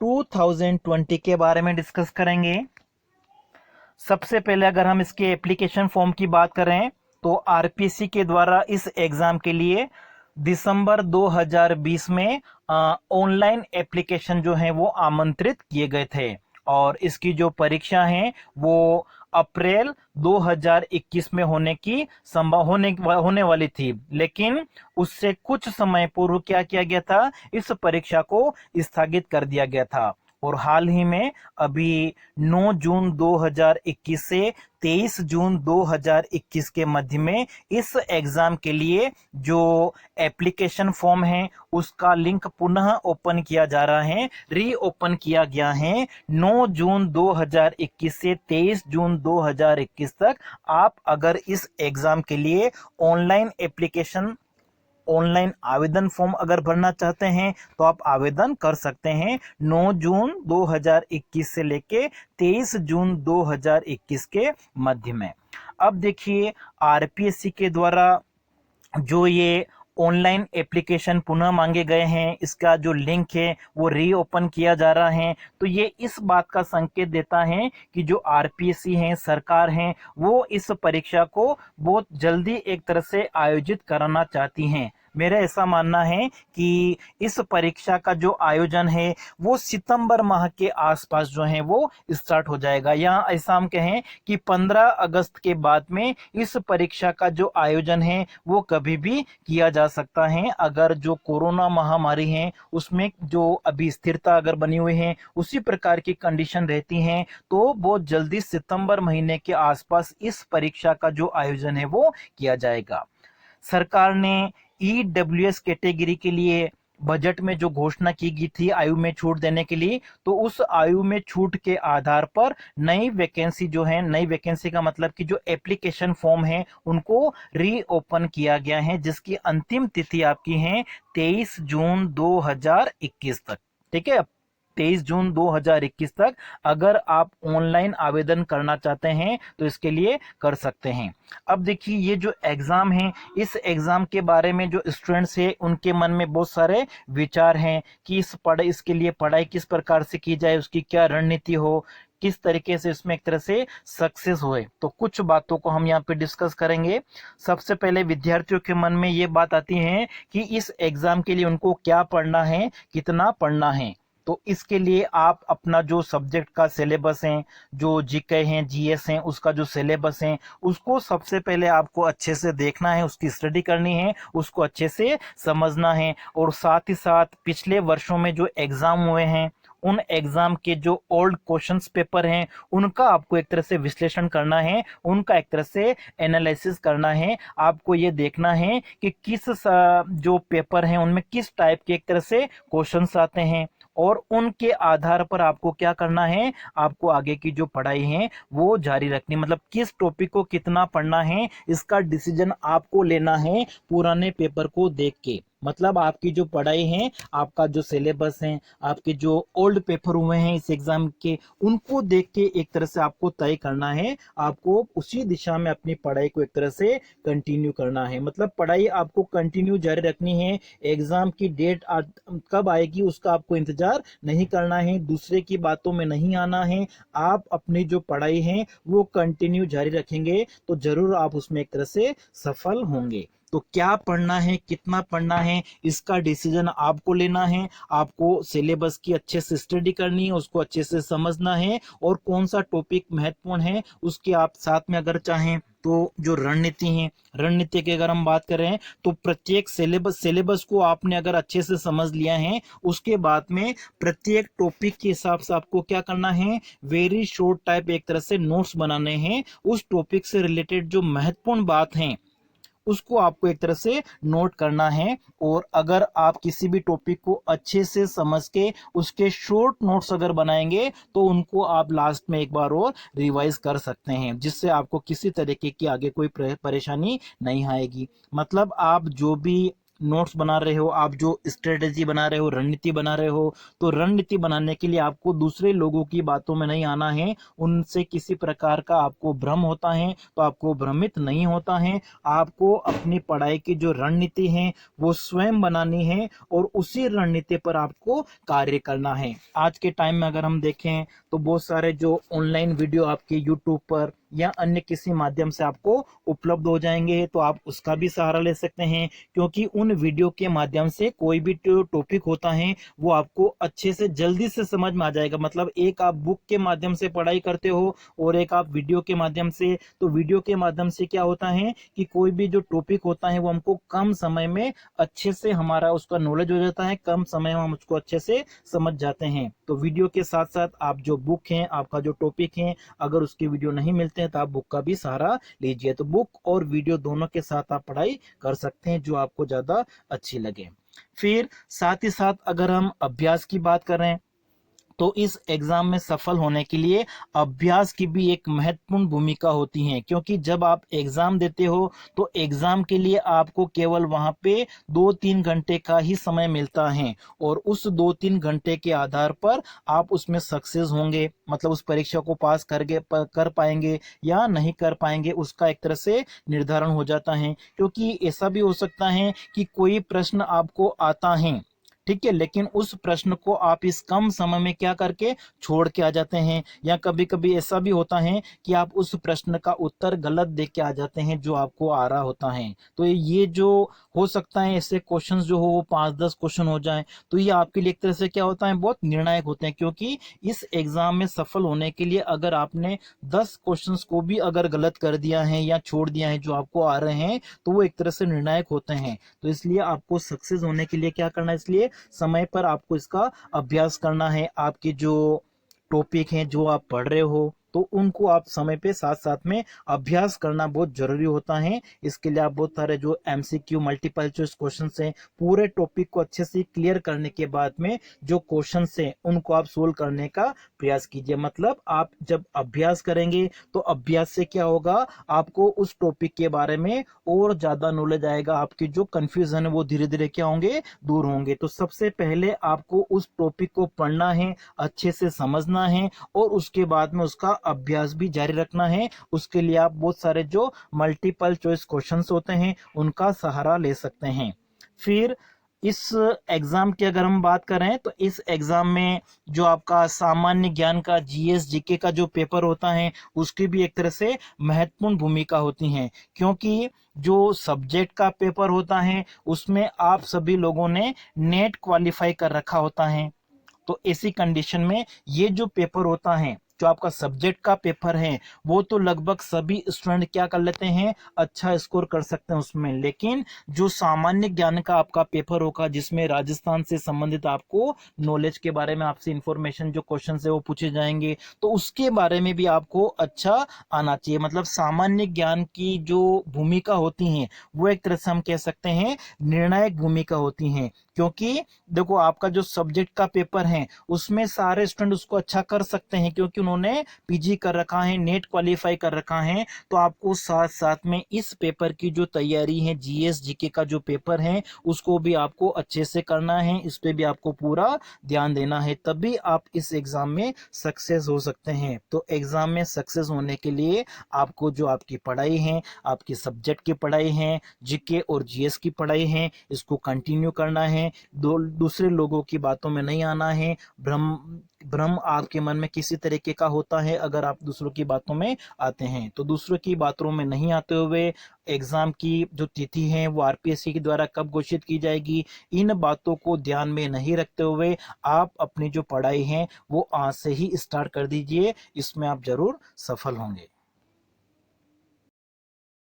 2020 के बारे में डिस्कस करेंगे। सबसे पहले अगर हम इसके एप्लीकेशन फॉर्म की बात करें तो आरपीएससी के द्वारा इस एग्जाम के लिए दिसंबर 2020 में ऑनलाइन एप्लीकेशन जो है वो आमंत्रित किए गए थे और इसकी जो परीक्षा है वो अप्रैल 2021 में होने की संभव होने वाली थी, लेकिन उससे कुछ समय पूर्व क्या किया गया था, इस परीक्षा को स्थगित कर दिया गया था। और हाल ही में अभी 9 जून 2021 से 23 जून 2021 के मध्य में इस एग्जाम के लिए जो एप्लीकेशन फॉर्म है उसका लिंक पुनः ओपन किया जा रहा है, रीओपन किया गया है। 9 जून 2021 से 23 जून 2021 तक आप अगर इस एग्जाम के लिए ऑनलाइन आवेदन फॉर्म अगर भरना चाहते हैं तो आप आवेदन कर सकते हैं 9 जून 2021 से लेके 23 जून 2021 के मध्य में। अब देखिए आरपीएससी के द्वारा जो ये ऑनलाइन एप्लीकेशन पुनः मांगे गए हैं, इसका जो लिंक है वो रीओपन किया जा रहा है, तो ये इस बात का संकेत देता है कि जो आरपीएससी हैं, सरकार है, वो इस परीक्षा को बहुत जल्दी एक तरह से आयोजित कराना चाहती हैं। मेरा ऐसा मानना है कि इस परीक्षा का जो आयोजन है वो सितंबर माह के आसपास जो है वो स्टार्ट हो जाएगा, या ऐसा हम कहें कि 15 अगस्त के बाद में इस परीक्षा का जो आयोजन है वो कभी भी किया जा सकता है। अगर जो कोरोना महामारी है उसमें जो अभी स्थिरता अगर बनी हुई है, उसी प्रकार की कंडीशन रहती हैं, तो बहुत जल्दी सितंबर महीने के आसपास इस परीक्षा का जो आयोजन है वो किया जाएगा। सरकार ने ईडब्ल्यूएस कैटेगरी के लिए बजट में जो घोषणा की गई थी आयु में छूट देने के लिए, तो उस आयु में छूट के आधार पर नई वैकेंसी जो है, नई वैकेंसी का मतलब कि जो एप्लीकेशन फॉर्म है उनको रीओपन किया गया है, जिसकी अंतिम तिथि आपकी है 23 जून 2021 तक। ठीक है, 23 जून 2021 तक अगर आप ऑनलाइन आवेदन करना चाहते हैं तो इसके लिए कर सकते हैं। अब देखिए ये जो एग्जाम है, इस एग्जाम के बारे में जो स्टूडेंट्स है उनके मन में बहुत सारे विचार हैं कि इसके लिए पढ़ाई किस प्रकार से की जाए, उसकी क्या रणनीति हो, किस तरीके से इसमें एक तरह से सक्सेस होए। तो कुछ बातों को हम यहाँ पे डिस्कस करेंगे। सबसे पहले विद्यार्थियों के मन में ये बात आती है कि इस एग्जाम के लिए उनको क्या पढ़ना है, कितना पढ़ना है। तो इसके लिए आप अपना जो सब्जेक्ट का सिलेबस है, जो जीके हैं, जीएस हैं, उसका जो सिलेबस है उसको सबसे पहले आपको अच्छे से देखना है, उसकी स्टडी करनी है, उसको अच्छे से समझना है। और साथ ही साथ पिछले वर्षों में जो एग्जाम हुए हैं उन एग्जाम के जो ओल्ड क्वेश्चंस पेपर हैं उनका आपको एक तरह से विश्लेषण करना है, उनका एक तरह से एनालिसिस करना है। आपको ये देखना है कि जो पेपर हैं उनमें किस टाइप के एक तरह से क्वेश्चंस आते हैं, और उनके आधार पर आपको क्या करना है, आपको आगे की जो पढ़ाई है वो जारी रखनी। मतलब किस टॉपिक को कितना पढ़ना है इसका डिसीजन आपको लेना है पुराने पेपर को देख के। मतलब आपकी जो पढ़ाई है, आपका जो सिलेबस है, आपके जो ओल्ड पेपर हुए हैं इस एग्जाम के, उनको देख के एक तरह से आपको तय करना है, आपको उसी दिशा में अपनी पढ़ाई को एक तरह से कंटिन्यू करना है। मतलब पढ़ाई आपको कंटिन्यू जारी रखनी है। एग्जाम की डेट कब आएगी उसका आपको इंतजार नहीं करना है, दूसरे की बातों में नहीं आना है। आप अपनी जो पढ़ाई है वो कंटिन्यू जारी रखेंगे तो जरूर आप उसमें एक तरह से सफल होंगे। तो क्या पढ़ना है, कितना पढ़ना है, इसका डिसीजन आपको लेना है। आपको सिलेबस की अच्छे से स्टडी करनी है, उसको अच्छे से समझना है, और कौन सा टॉपिक महत्वपूर्ण है उसके आप साथ में अगर चाहें तो जो रणनीति है, रणनीति की अगर हम बात करें तो प्रत्येक सिलेबस को आपने अगर अच्छे से समझ लिया है, उसके बाद में प्रत्येक टॉपिक के हिसाब से आपको क्या करना है, वेरी शॉर्ट टाइप एक तरह से नोट्स बनाने हैं। उस टॉपिक से रिलेटेड जो महत्वपूर्ण बात है उसको आपको एक तरह से नोट करना है। और अगर आप किसी भी टॉपिक को अच्छे से समझ के उसके शॉर्ट नोट्स अगर बनाएंगे तो उनको आप लास्ट में एक बार और रिवाइज कर सकते हैं, जिससे आपको किसी तरीके की आगे कोई परेशानी नहीं आएगी। मतलब आप जो भी नोट्स बना रहे हो, आप जो स्ट्रेटेजी बना रहे हो, रणनीति बना रहे हो, तो रणनीति बनाने के लिए आपको दूसरे लोगों की बातों में नहीं आना है, उनसे किसी प्रकार का आपको भ्रम होता है तो आपको भ्रमित नहीं होता है। आपको अपनी पढ़ाई की जो रणनीति है वो स्वयं बनानी है और उसी रणनीति पर आपको कार्य करना है। आज के टाइम में अगर हम देखें तो बहुत सारे जो ऑनलाइन वीडियो आपके यूट्यूब पर या अन्य किसी माध्यम से आपको उपलब्ध हो जाएंगे, तो आप उसका भी सहारा ले सकते हैं, क्योंकि उन वीडियो के माध्यम से कोई भी टॉपिक होता है वो आपको अच्छे से जल्दी से समझ में आ जाएगा। मतलब एक आप बुक के माध्यम से पढ़ाई करते हो और एक आप वीडियो के माध्यम से, तो वीडियो के माध्यम से क्या होता है कि कोई भी जो टॉपिक होता है वो हमको कम समय में अच्छे से हमारा उसका नॉलेज हो जाता है, कम समय में हम उसको अच्छे से समझ जाते हैं। तो वीडियो के साथ साथ आप जो बुक है, आपका जो टॉपिक है, अगर उसके वीडियो नहीं मिलते हैं तो आप बुक का भी सहारा लीजिए। तो बुक और वीडियो दोनों के साथ आप पढ़ाई कर सकते हैं जो आपको ज्यादा अच्छी लगे। फिर साथ ही साथ अगर हम अभ्यास की बात करें तो इस एग्जाम में सफल होने के लिए अभ्यास की भी एक महत्वपूर्ण भूमिका होती है, क्योंकि जब आप एग्जाम देते हो तो एग्जाम के लिए आपको केवल वहां पे 2-3 घंटे का ही समय मिलता है और उस 2-3 घंटे के आधार पर आप उसमें सक्सेस होंगे, मतलब उस परीक्षा को पास कर पाएंगे या नहीं कर पाएंगे, उसका एक तरह से निर्धारण हो जाता है। क्योंकि ऐसा भी हो सकता है कि कोई प्रश्न आपको आता है, ठीक है, लेकिन उस प्रश्न को आप इस कम समय में क्या करके छोड़ के आ जाते हैं, या कभी कभी ऐसा भी होता है कि आप उस प्रश्न का उत्तर गलत देख के आ जाते हैं जो आपको आ रहा होता है। तो ये जो हो सकता है ऐसे क्वेश्चंस जो हो वो 5-10 क्वेश्चन हो जाएं, तो ये आपके लिए एक तरह से क्या होता है, बहुत निर्णायक होते हैं। क्योंकि इस एग्जाम में सफल होने के लिए अगर आपने 10 क्वेश्चंस को भी अगर गलत कर दिया है या छोड़ दिया है जो आपको आ रहे हैं, तो वो एक तरह से निर्णायक होते हैं। तो इसलिए आपको सक्सेस होने के लिए क्या करना है, इसलिए समय पर आपको इसका अभ्यास करना है। आपके जो टॉपिक हैं जो आप पढ़ रहे हो तो उनको आप समय पे साथ साथ में अभ्यास करना बहुत जरूरी होता है। इसके लिए आप बहुत सारे जो एमसीक्यू मल्टीपल चॉइस क्वेश्चन हैं, पूरे टॉपिक को अच्छे से क्लियर करने के बाद में जो क्वेश्चन हैं उनको आप सोल्व करने का प्रयास कीजिए। मतलब आप जब अभ्यास करेंगे तो अभ्यास से क्या होगा, आपको उस टॉपिक के बारे में और ज्यादा नॉलेज आएगा, आपके जो कंफ्यूजन है वो धीरे धीरे क्या होंगे, दूर होंगे। तो सबसे पहले आपको उस टॉपिक को पढ़ना है, अच्छे से समझना है और उसके बाद में उसका अभ्यास भी जारी रखना है। उसके लिए आप बहुत सारे जो मल्टीपल चॉइस क्वेश्चंस होते हैं उनका सहारा ले सकते हैं। फिर इस एग्जाम की अगर हम बात करें तो इस एग्जाम में जो आपका सामान्य ज्ञान का जीएस जीके का जो पेपर होता है उसकी भी एक तरह से महत्वपूर्ण भूमिका होती है, क्योंकि जो सब्जेक्ट का पेपर होता है उसमें आप सभी लोगों ने नेट क्वालिफाई कर रखा होता है। तो ऐसी कंडीशन में ये जो पेपर होता है, जो आपका सब्जेक्ट का पेपर है, वो तो लगभग सभी स्टूडेंट क्या कर लेते हैं, अच्छा स्कोर कर सकते हैं उसमें। लेकिन जो सामान्य ज्ञान का आपका पेपर होगा जिसमें राजस्थान से संबंधित आपको नॉलेज के बारे में आपसे इंफॉर्मेशन जो क्वेश्चन है वो पूछे जाएंगे, तो उसके बारे में भी आपको अच्छा आना चाहिए। मतलब सामान्य ज्ञान की जो भूमिका होती है वो एक तरह से हम कह सकते हैं निर्णायक भूमिका होती है। क्योंकि देखो आपका जो सब्जेक्ट का पेपर है उसमें सारे स्टूडेंट उसको अच्छा कर सकते हैं क्योंकि उन्होंने पीजी कर रखा है, नेट क्वालिफाई कर रखा है। तो आपको साथ साथ में इस पेपर की जो तैयारी है, जीएस जीके का जो पेपर है उसको भी आपको अच्छे से करना है, इस पे भी आपको पूरा ध्यान देना है, तभी आप इस एग्जाम में सक्सेस हो सकते हैं। तो एग्जाम में सक्सेस होने के लिए आपको जो आपकी पढ़ाई है, आपकी सब्जेक्ट की पढ़ाई है, जीके और जीएस की पढ़ाई है, इसको कंटिन्यू करना है। दूसरे लोगों की बातों में नहीं आना है। भ्रम आपके मन में किसी तरीके का होता है अगर आप दूसरों की बातों में आते हैं, तो दूसरों की बातों में नहीं आते हुए एग्जाम की जो तिथि है वो आरपीएससी के द्वारा कब घोषित की जाएगी, इन बातों को ध्यान में नहीं रखते हुए आप अपनी जो पढ़ाई है वो आज से ही स्टार्ट कर दीजिए, इसमें आप जरूर सफल होंगे।